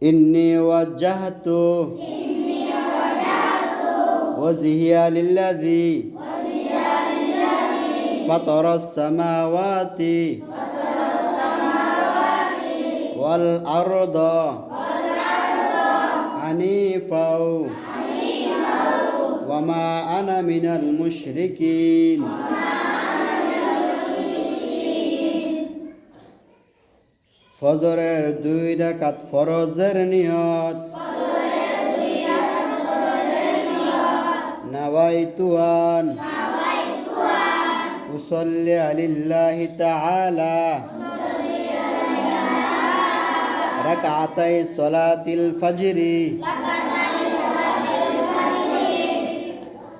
إني وجهت وجهي للذي فطر السماوات والأرض حنيفا وما أنا من المشركين ফজরের 2 রাকাত ফরজের নিয়ত নাওয়াইতু আন উসাল্লি আলিল্লাহি তাআলা রাকাতাই সালাতিল ফজরি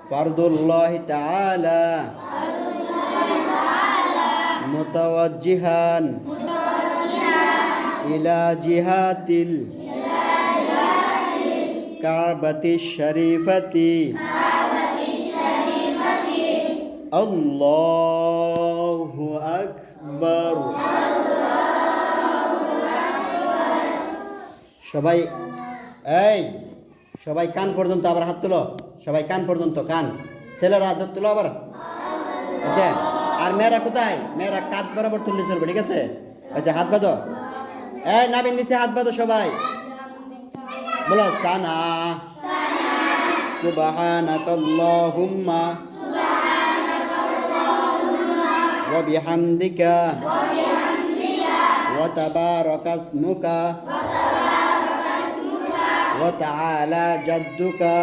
ফরদুল্লাহি তাআলা মুতাওয়াজ্জিহান إلى جهات الكعبة الشريفة الله أكبر সবাই সবাই কান পর্যন্ত আবার হাত তুলো সবাই কান পর্যন্ত কান ছেলেরা হাত তুলো আবার আচ্ছা আর মেয়েরা কোথায় মেয়েরা কাঁধ বরাবর তুললে চলবে ঠিক আছে আচ্ছা হাত বাঁধো নাবির নিচে হাত বাঁধো সবাই বলো সানা সুবহানাকাল্লাহুম্মা ওয়া বিহামদিকা ওয়া তাবারাকাসমুকা ওয়া তাআলা জাদ্দুকা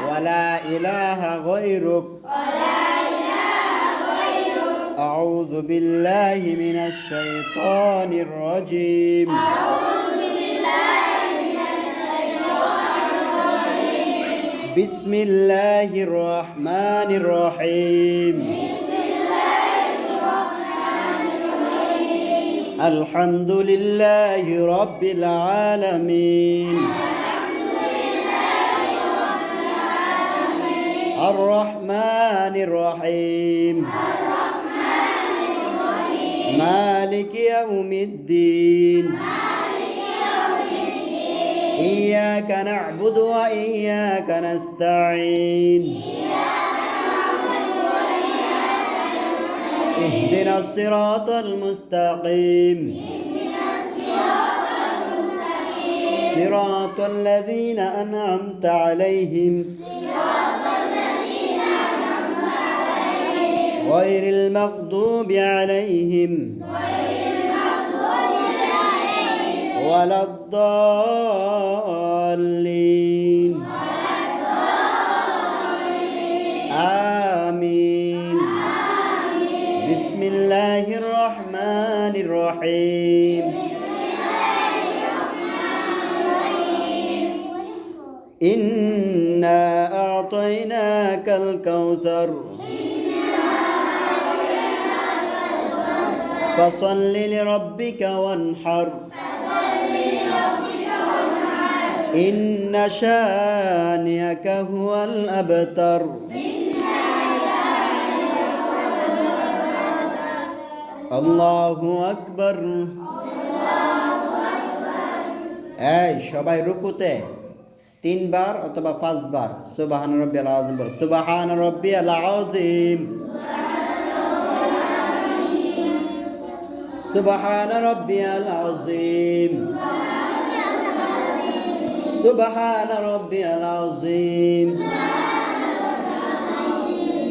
ওয়া লা ইলাহা গায়রুক أعوذ بالله من الشيطان الرجيم بسم الله الرحمن الرحيم الحمد لله رب العالمين الرحمن الرحيم مالك يوم الدين إياك نعبد وإياك نستعين اهدنا الصراط المستقيم صراط الذين أنعمت عليهم غير المغضوب عليهم ولا الضالين آمين بسم الله الرحمن الرحيم إنا أعطيناك الكوثر فصل لربك وانحر إن شانئك هو الأبتر الله أكبر সবাই রুকুতে 3 বার অথবা 5 বার সুবহান রাব্বিয়াল আযীম বল সুবহান রাব্বিয়াল আযীম سبحان ربي العظيم سبحان ربي العظيم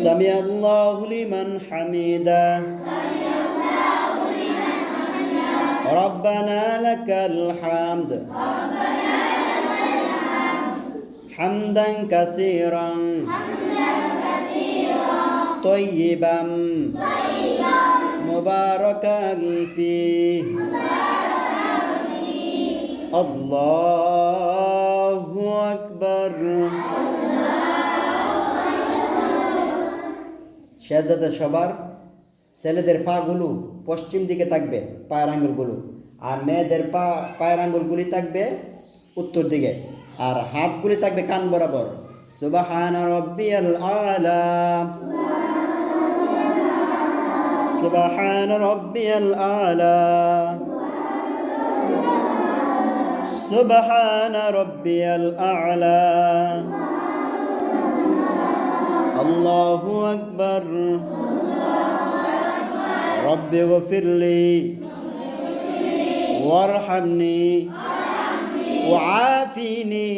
سمع الله لمن حمده ربنا لك الحمد حمدا كثيرا طيبا مباركا فيه الله أكبر শেহজাদা সবার ছেলেদের পাগুলো পশ্চিম দিকে থাকবে পায়ের আঙ্গুলগুলো আর মেয়েদের পায়ের আঙ্গুলগুলি থাকবে উত্তর দিকে আর হাতগুলি থাকবে কান বরাবর সুবহানা রাব্বিয়াল আলা سبحان ربي الأعلى سبحان ربي الأعلى الله أكبر رب اغفر لي وارحمني وعافني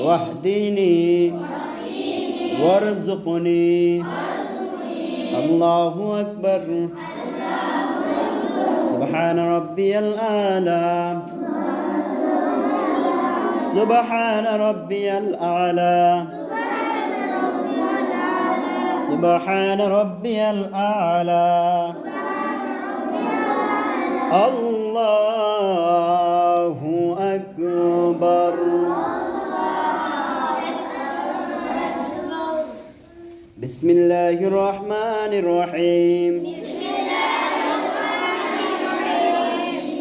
واهدني وارزقني الله أكبر سبحان ربي الأعلى سبحان ربي الأعلى سبحان ربي الأعلى الله أكبر بسم الله الرحمن الرحيم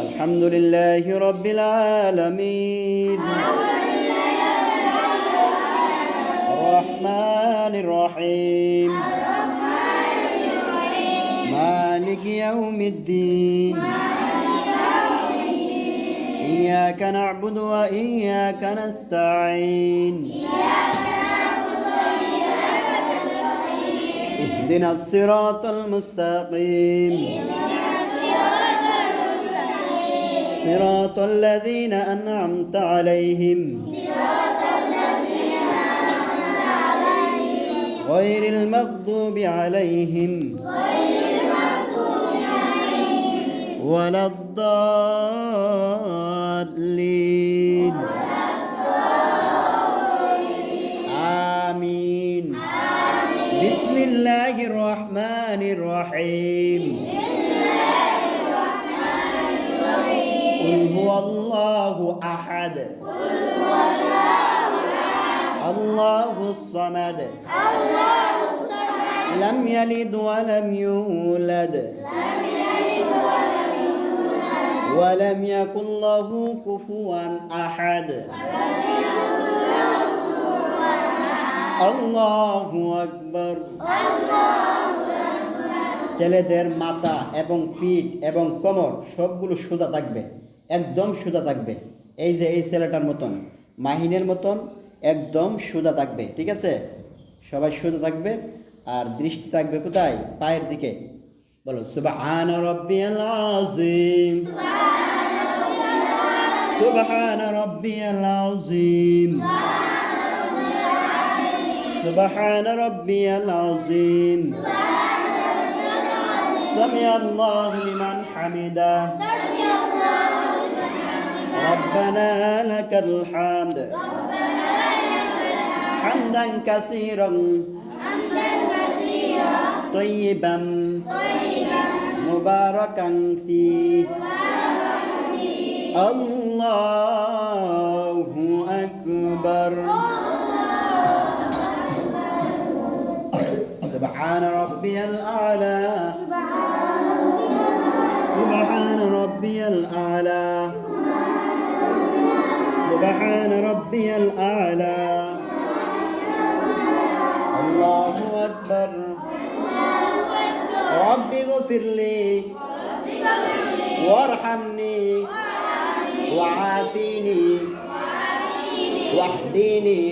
الحمد لله رب العالمين الرحمن الرحيم مالك يوم الدين إياك نعبد وإياك نستعين اهدنا الصراط المستقيم صراط الذين أنعمت عليهم غير المغضوب عليهم ولا الضالين آمين بسم الله الرحمن الرحيم قل هو الله أحد الله الصمد لم يلد ولم يولد ولم يكن له كفوا أحد الله أكبر ছেলেদের মাথা এবং পিঠ এবং কোমর সবগুলো সোজা থাকবে, একদম সোজা থাকবে। এই যে এই ছেলেটার মতন, মাহিনের মতন একদম সোজা থাকবে, ঠিক আছে? সবাই সোজা থাকবে আর দৃষ্টি থাকবে কোথায়? পায়ের দিকে। বলো সুবহান রাব্বিয়াল আযীম সুবহান রাব্বিয়াল আযীম সুবহান রাব্বিয়াল আযীম سمع الله لمن حمده ربنا لك الحمد حمدا كثيرا طيبا مباركا فيه الله أكبر سبحان ربي الأعلى سبحان ربي الأعلى سبحان ربي الأعلى الله أكبر رب اغفر لي وارحمني وعافيني واهديني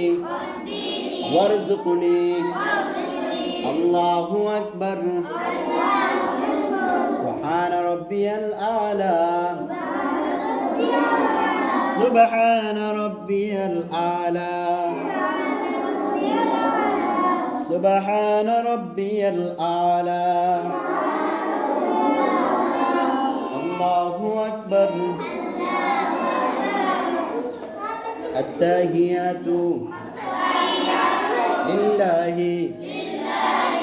وارزقني الله أكبر سبحان ربي الأعلى سبحان ربي الأعلى سبحان ربي الأعلى الله أكبر التحيات لله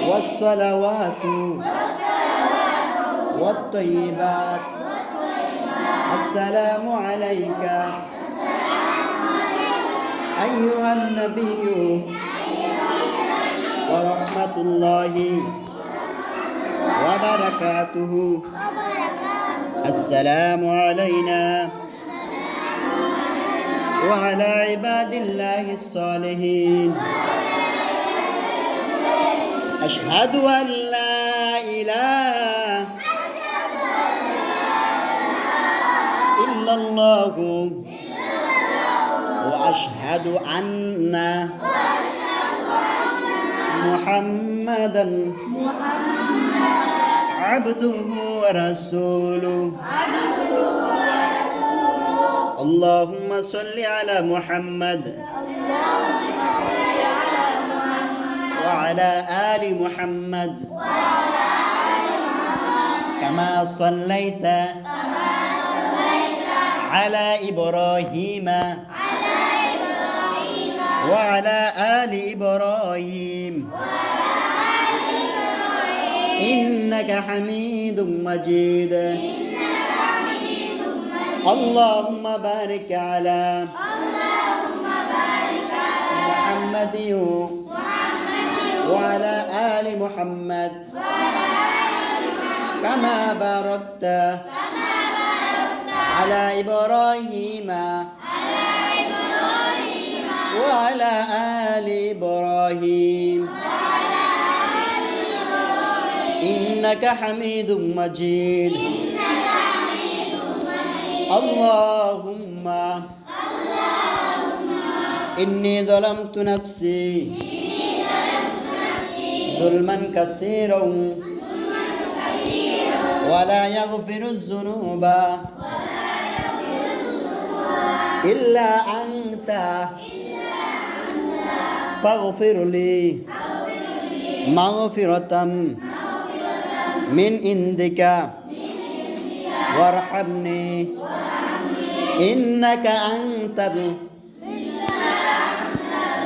والصلوات والطيبات السلام عليك أيها النبي ورحمة الله وبركاته السلام علينا وعلى عباد الله الصالحين أشهد أن لا إله إلا الله الله وأشهد أن محمدا عبده ورسوله اللهم صل على محمد وعلى آل محمد كما صليت على إبراهيم وعلى آل إبراهيم إنك حميد مجيد اللهم بارك على محمد وعلى آل محمد كما باركت على إبراهيم وعلى آل إبراهيم إنك حميد مجيد اللهم إني ظلمت نفسي ظلما كثيرا ولا يغفر الذنوب إلا أنت فاغفر لي مغفرة من عندك وارحمني إنك أنت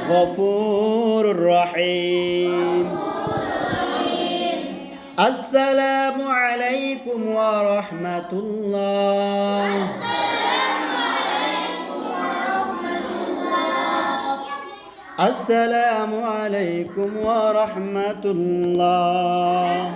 الغفور الرحيم السلام عليكم ورحمة الله السلام عليكم ورحمة الله